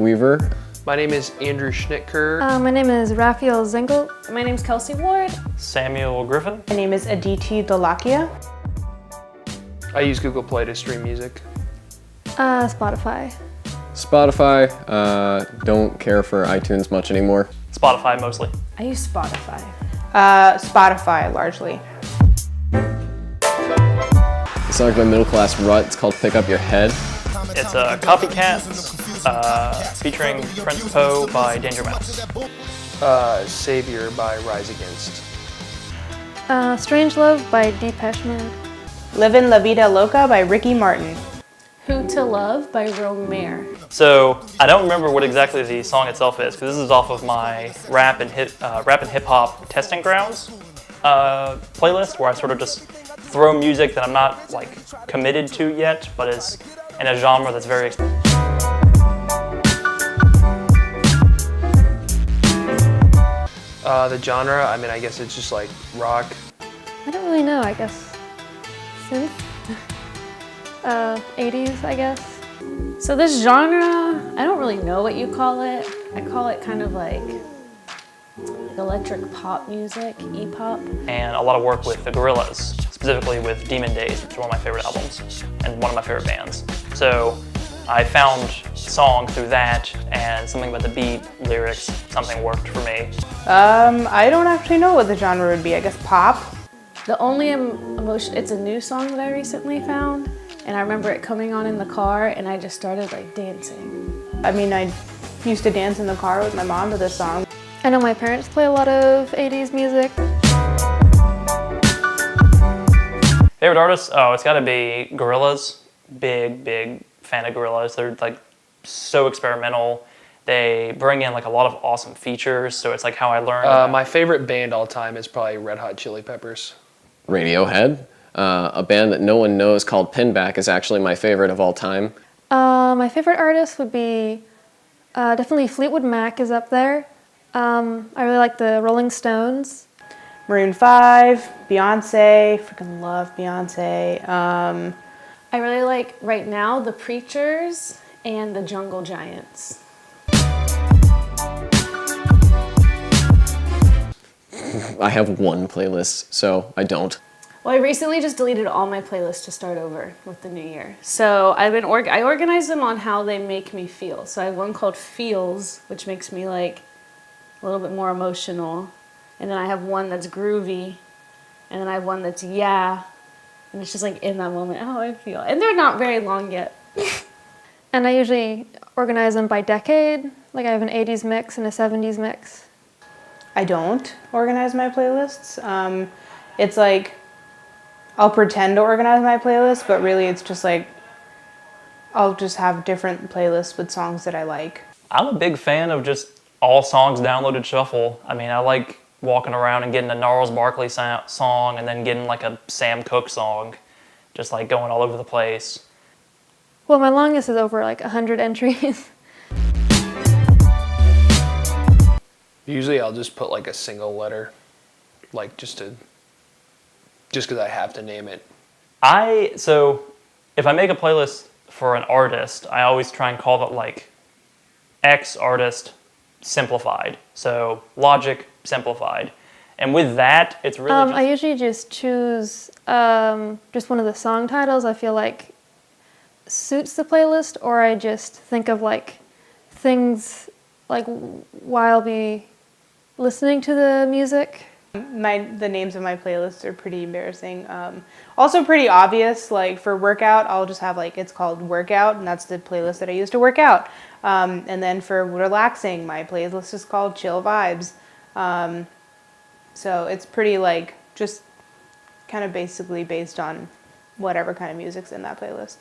Weaver. My name is Andrew Schnitker. My name is Raphael Zengel. My name's Kelsey Ward. Samuel Griffin. My name is Aditi Dolakia. I use Google Play to stream music. Spotify. Spotify, don't care for iTunes much anymore. Spotify mostly. I use Spotify. Spotify, largely. It's like my middle class rut. It's called Pick Up Your Head. It's Copycats featuring Prince Poe by Danger Mouse. Savior by Rise Against. Strange Love by Depeche Mode. Livin' La Vida Loca by Ricky Martin. Who to Love by Romare. So I don't remember what exactly the song itself is because this is off of my rap and hip hop testing grounds playlist where I sort of just throw music that I'm not like committed to yet, but is in a genre that's very. The genre, I mean, I guess it's just like rock. I don't really know, I guess. Synth? 80s, I guess. So this genre, I don't really know what you call it. I call it kind of like electric pop music, E-pop. And a lot of work with the Gorillaz, specifically with Demon Days, which is one of my favorite albums and one of my favorite bands. So I found song through that and something about the beat, lyrics, something worked for me. I don't actually know what the genre would be. I guess pop. The only emotion, it's a new song that I recently found, and I remember it coming on in the car, and I just started like dancing. I mean, I used to dance in the car with my mom to this song. I know my parents play a lot of 80s music. Favorite artists? Oh, it's gotta be Gorillaz. Big fan of Gorillaz. They're like so experimental. They bring in like a lot of awesome features, so it's like how I learned. My favorite band all time is probably Red Hot Chili Peppers. Radiohead. A band that no one knows called Pinback is actually my favorite of all time. My favorite artist would be definitely Fleetwood Mac is up there. I really like the Rolling Stones. Maroon 5, Beyonce. Freaking love Beyonce. I really like, right now, The Preachers and the Jungle Giants. I have one playlist, so I don't. Well, I recently just deleted all my playlists to start over with the new year. So I organize them on how they make me feel. So I have one called Feels, which makes me like a little bit more emotional. And then I have one that's groovy. And then I have one that's yeah. And it's just like in that moment, how I feel. And they're not very long yet. And I usually organize them by decade. Like I have an 80s mix and a 70s mix. I don't organize my playlists. It's like, I'll pretend to organize my playlist, but really it's just like, I'll just have different playlists with songs that I like. I'm a big fan of just all songs downloaded shuffle. I mean, I like walking around and getting a Gnarls Barkley song and then getting like a Sam Cooke song, just like going all over the place. Well, my longest is over like 100 entries. Usually I'll just put like a single letter, like just because I have to name it. So if I make a playlist for an artist, I always try and call it like X artist simplified. So Logic simplified. And with that, it's really I usually just choose just one of the song titles I feel like suits the playlist, or I just think of like things like while I'll be listening to the music. The names of my playlists are pretty embarrassing. Also pretty obvious, like for workout, I'll just have like, it's called Workout, and that's the playlist that I use to work out. And then for relaxing, my playlist is called Chill Vibes. So it's pretty like, just kind of basically based on whatever kind of music's in that playlist.